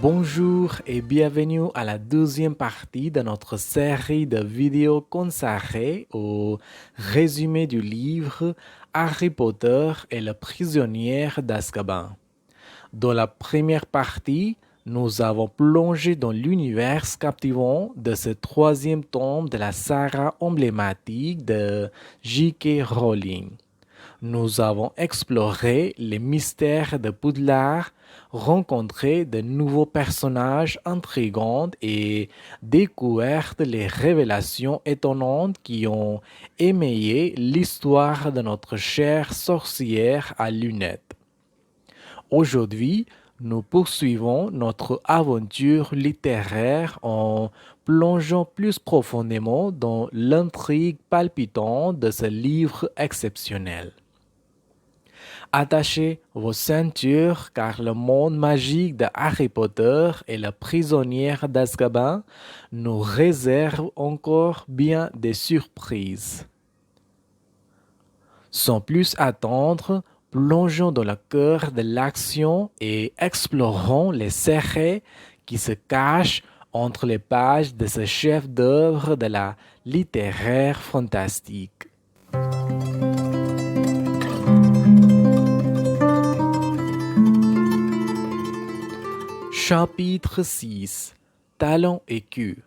Bonjour et bienvenue à la deuxième partie de notre série de vidéos consacrée au résumé du livre Harry Potter et le prisonnier d'Azkaban. Dans la première partie, nous avons plongé dans l'univers captivant de ce troisième tome de la saga emblématique de J.K. Rowling. Nous avons exploré les mystères de Poudlard, rencontré de nouveaux personnages intrigants et découvert les révélations étonnantes qui ont émaillé l'histoire de notre chère sorcière à lunettes. Aujourd'hui, nous poursuivons notre aventure littéraire en plongeant plus profondément dans l'intrigue palpitante de ce livre exceptionnel. Attachez vos ceintures car le monde magique de Harry Potter et le prisonnier d'Azkaban nous réserve encore bien des surprises. Sans plus attendre, plongeons dans le cœur de l'action et explorons les secrets qui se cachent entre les pages de ce chef-d'œuvre de la littéraire fantastique. Chapitre 6. Talon et queue.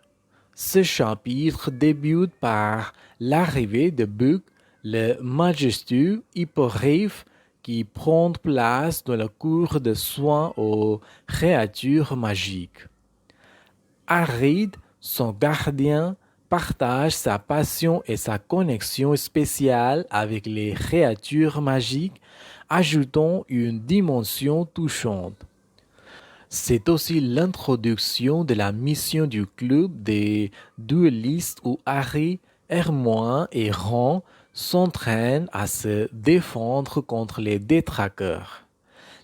Ce chapitre débute par l'arrivée de Buck, le majestueux hippogriffe qui prend place dans la cour de soins aux créatures magiques. Hagrid, son gardien, partage sa passion et sa connexion spéciale avec les créatures magiques, ajoutant une dimension touchante. C'est aussi l'introduction de la mission du club des duellistes où Harry, Hermione et Ron s'entraînent à se défendre contre les détraqueurs.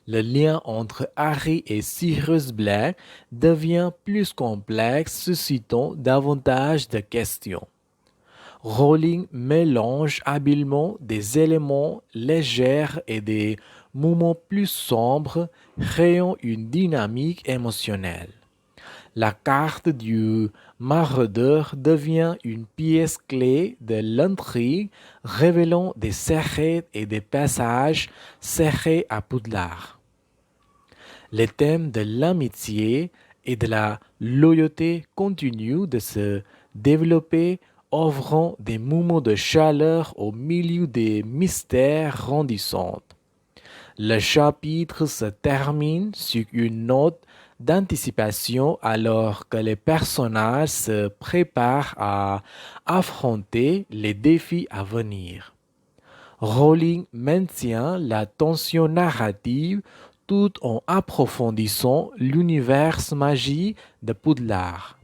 Le lien entre Harry et Sirius Black devient plus complexe, suscitant davantage de questions. Rowling mélange habilement des éléments légers et des moments plus sombres, créant une dynamique émotionnelle. La carte du maraudeur devient une pièce clé de l'intrigue, révélant des secrets et des passages serrés à Poudlard. Les thèmes de l'amitié et de la loyauté continuent de se développer, offrant des moments de chaleur au milieu des mystères grandissants. Le chapitre se termine sur une note d'anticipation alors que les personnages se préparent à affronter les défis à venir. Rowling maintient la tension narrative tout en approfondissant l'univers magique de Poudlard.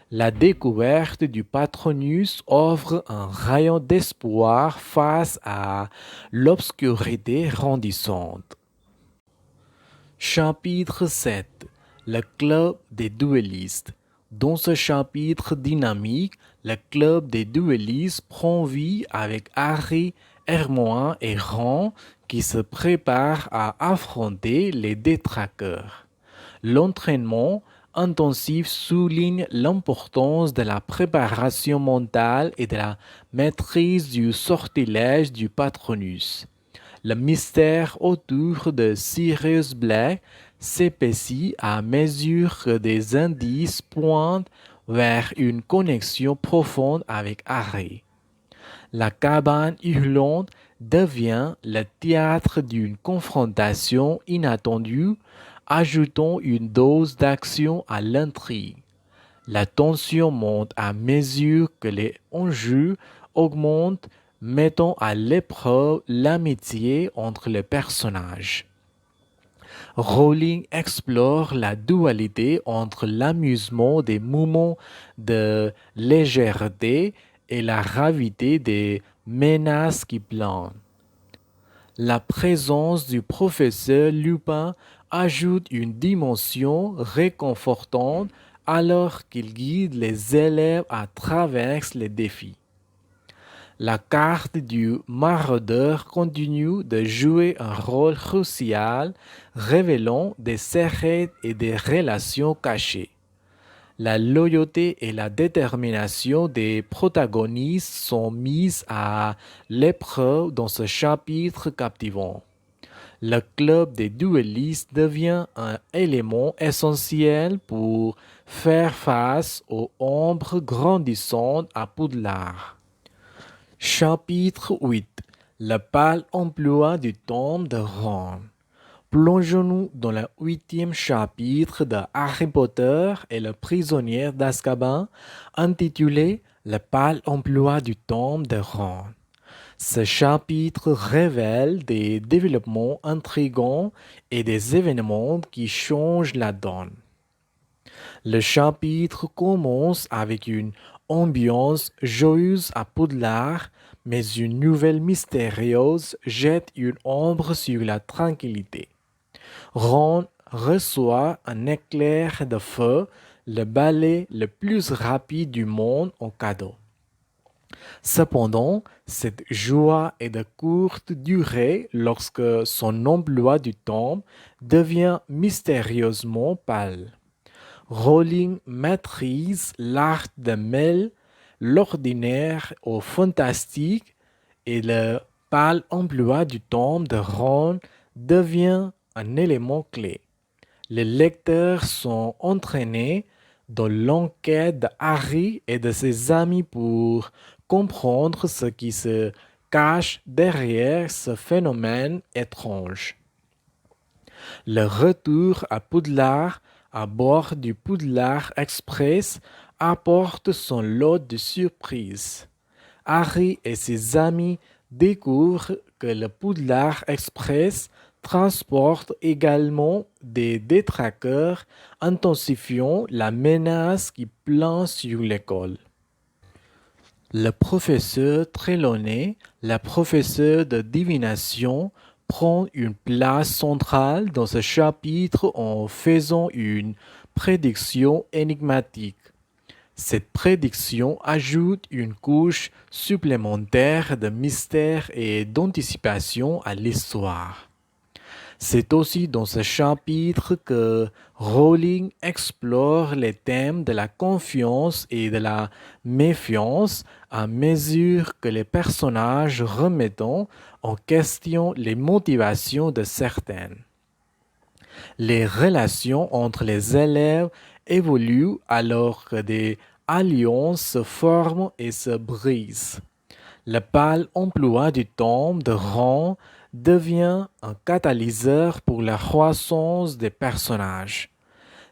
La découverte du Patronus offre un rayon d'espoir face à l'obscurité grandissante. Chapitre 7. Le club des duellistes. Dans ce chapitre dynamique, le club des duellistes prend vie avec Harry, Hermione et Ron qui se préparent à affronter les détraqueurs. L'entraînement intensif souligne l'importance de la préparation mentale et de la maîtrise du sortilège du Patronus. Le mystère autour de Sirius Black s'épaissit à mesure que des indices pointent vers une connexion profonde avec Harry. La cabane hurlante devient le théâtre d'une confrontation inattendue, ajoutant une dose d'action à l'intrigue. La tension monte à mesure que les enjeux augmentent, mettant à l'épreuve l'amitié entre les personnages. Rowling explore la dualité entre l'amusement des moments de légèreté et la gravité des menaces qui planent. La présence du professeur Lupin ajoute une dimension réconfortante alors qu'il guide les élèves à travers les défis. La carte du maraudeur continue de jouer un rôle crucial, révélant des secrets et des relations cachées. La loyauté et la détermination des protagonistes sont mises à l'épreuve dans ce chapitre captivant. Le club des duellistes devient un élément essentiel pour faire face aux ombres grandissantes à Poudlard. Chapitre 8. Le pâle emploi du tombe de Ron. Plongeons-nous dans le 8e chapitre de Harry Potter et le prisonnier d'Azkaban, intitulé Le pâle emploi du tombe de Ron. Ce chapitre révèle des développements intrigants et des événements qui changent la donne. Le chapitre commence avec une ambiance joyeuse à Poudlard, mais une nouvelle mystérieuse jette une ombre sur la tranquillité. Ron reçoit un éclair de feu, le balai le plus rapide du monde en cadeau. Cependant, cette joie est de courte durée lorsque son emploi du temps devient mystérieusement pâle. Rowling maîtrise l'art de mêler l'ordinaire au fantastique et le pâle emploi du temps de Ron devient un élément clé. Les lecteurs sont entraînés dans l'enquête de Harry et de ses amis pour comprendre ce qui se cache derrière ce phénomène étrange. Le retour à Poudlard à bord du Poudlard Express apporte son lot de surprises. Harry et ses amis découvrent que le Poudlard Express transporte également des détraqueurs, intensifiant la menace qui plane sur l'école. Le professeur Trelawney, la professeure de divination, prend une place centrale dans ce chapitre en faisant une prédiction énigmatique. Cette prédiction ajoute une couche supplémentaire de mystère et d'anticipation à l'histoire. C'est aussi dans ce chapitre que Rowling explore les thèmes de la confiance et de la méfiance à mesure que les personnages remettent en question les motivations de certains. Les relations entre les élèves évoluent alors que des alliances se forment et se brisent. Le pâle emploi du temps de Ron devient un catalyseur pour la croissance des personnages.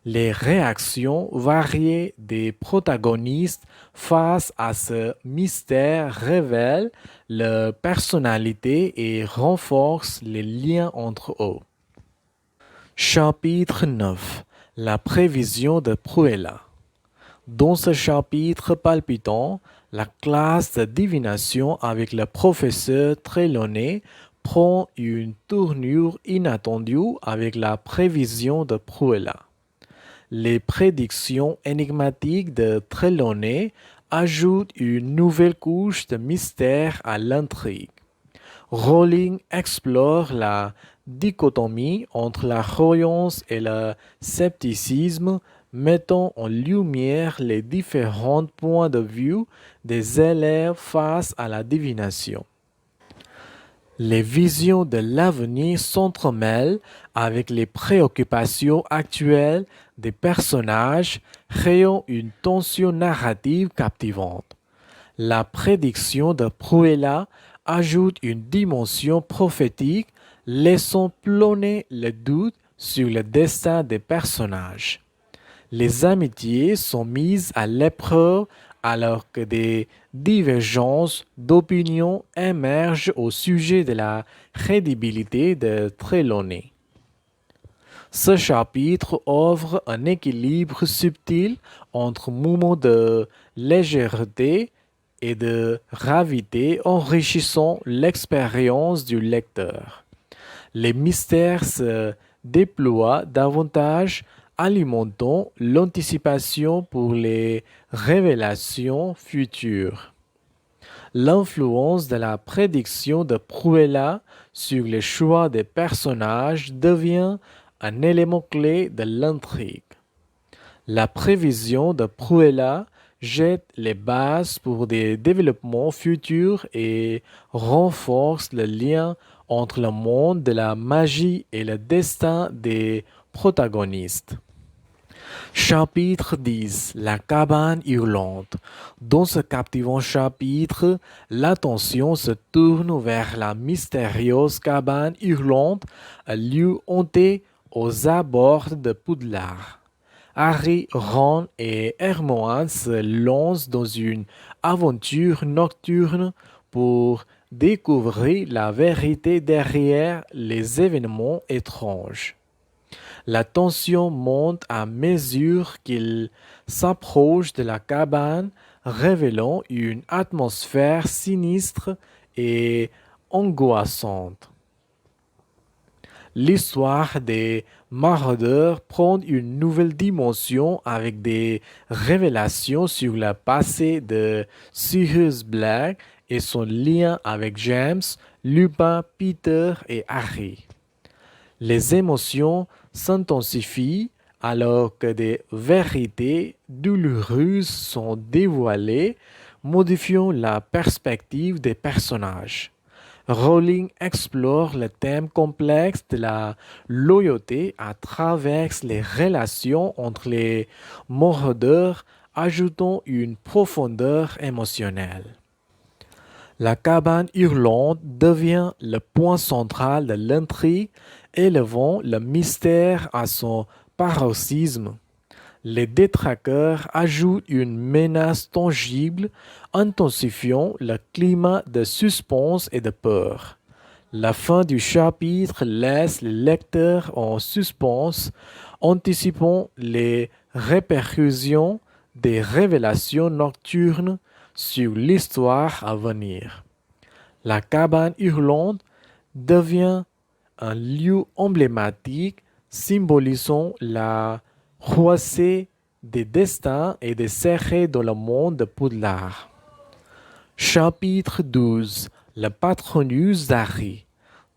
Les réactions variées des protagonistes face à ce mystère révèlent leur personnalité et renforcent les liens entre eux. Chapitre 9. La prévision de Cruella. Dans ce chapitre palpitant, la classe de divination avec le professeur Trelawney prend une tournure inattendue avec la prévision de Cruella. Les prédictions énigmatiques de Trelawney ajoutent une nouvelle couche de mystère à l'intrigue. Rowling explore la dichotomie entre la croyance et le scepticisme, mettant en lumière les différents points de vue des élèves face à la divination. Les visions de l'avenir s'entremêlent avec les préoccupations actuelles des personnages, créant une tension narrative captivante. La prédiction de Cruella ajoute une dimension prophétique, laissant planer le doute sur le destin des personnages. Les amitiés sont mises à l'épreuve alors que des divergences d'opinion émergent au sujet de la crédibilité de Trelawney. Ce chapitre offre un équilibre subtil entre moments de légèreté et de gravité enrichissant l'expérience du lecteur. Les mystères se déploient davantage, alimentant l'anticipation pour les révélations futures. L'influence de la prédiction de Pruella sur les choix des personnages devient un élément clé de l'intrigue. La prévision de Pruella jette les bases pour des développements futurs et renforce le lien entre le monde de la magie et le destin des protagonistes. Chapitre 10. La cabane hurlante. Dans ce captivant chapitre, l'attention se tourne vers la mystérieuse cabane hurlante, un lieu hanté aux abords de Poudlard. Harry, Ron et Hermione se lancent dans une aventure nocturne pour découvrir la vérité derrière les événements étranges. La tension monte à mesure qu'ils s'approchent de la cabane, révélant une atmosphère sinistre et angoissante. L'histoire des maraudeurs prend une nouvelle dimension avec des révélations sur le passé de Sirius Black et son lien avec James, Lupin, Peter et Harry. Les émotions s'intensifient alors que des vérités douloureuses sont dévoilées, modifiant la perspective des personnages. Rowling explore le thème complexe de la loyauté à travers les relations entre les maraudeurs, ajoutant une profondeur émotionnelle. La cabane hurlante devient le point central de l'intrigue, élevant le mystère à son paroxysme. Les détraqueurs ajoutent une menace tangible, intensifiant le climat de suspense et de peur. La fin du chapitre laisse le lecteur en suspense, anticipant les répercussions des révélations nocturnes sur l'histoire à venir. La cabane hurlante devient un lieu emblématique symbolisant la croisée des destins et des secrets dans le monde de Poudlard. Chapitre 12. Le Patronus d'Harry.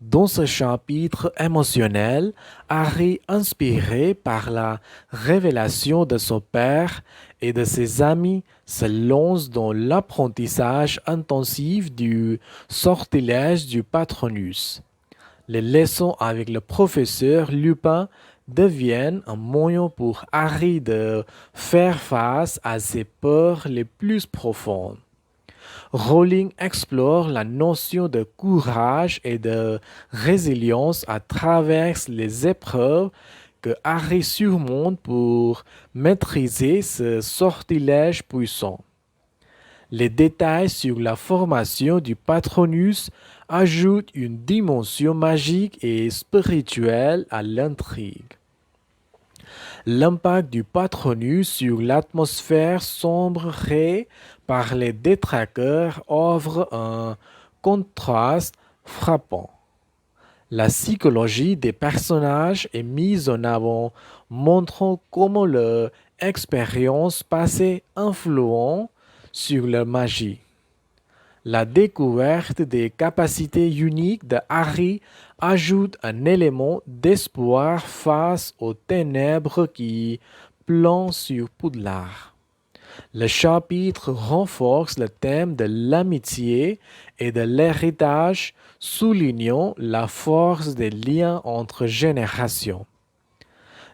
Dans ce chapitre émotionnel, Harry, inspiré par la révélation de son père et de ses amis, se lance dans l'apprentissage intensif du sortilège du Patronus. Les leçons avec le professeur Lupin deviennent un moyen pour Harry de faire face à ses peurs les plus profondes. Rowling explore la notion de courage et de résilience à travers les épreuves que Harry surmonte pour maîtriser ce sortilège puissant. Les détails sur la formation du Patronus ajoutent une dimension magique et spirituelle à l'intrigue. L'impact du Patronus sur l'atmosphère sombre créée par les détraqueurs offre un contraste frappant. La psychologie des personnages est mise en avant, montrant comment leur expérience passée influence sur leur magie. La découverte des capacités uniques de Harry ajoute un élément d'espoir face aux ténèbres qui planent sur Poudlard. Le chapitre renforce le thème de l'amitié et de l'héritage, soulignant la force des liens entre générations.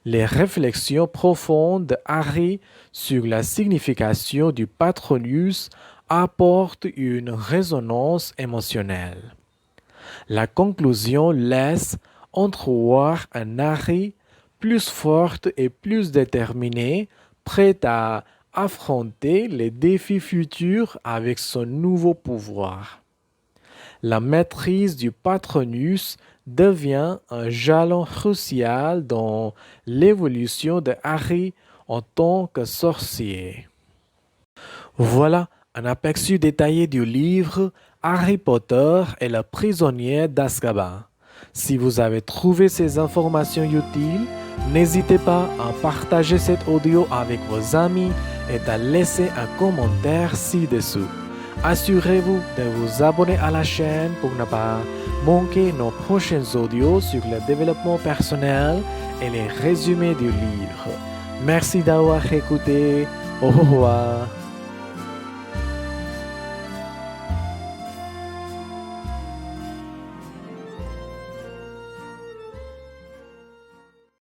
Les réflexions profondes de Harry sur la signification du Patronus apportent une résonance émotionnelle. La conclusion laisse entrevoir un Harry plus fort et plus déterminé, prêt à affronter les défis futurs avec son nouveau pouvoir. La maîtrise du Patronus devient un jalon crucial dans l'évolution de Harry en tant que sorcier. Voilà un aperçu détaillé du livre Harry Potter et le prisonnier d'Azkaban. Si vous avez trouvé ces informations utiles, n'hésitez pas à partager cet audio avec vos amis et à laisser un commentaire ci-dessous. Assurez-vous de vous abonner à la chaîne pour ne pas manquer nos prochains audios sur le développement personnel et les résumés du livre. Merci d'avoir écouté. Au revoir.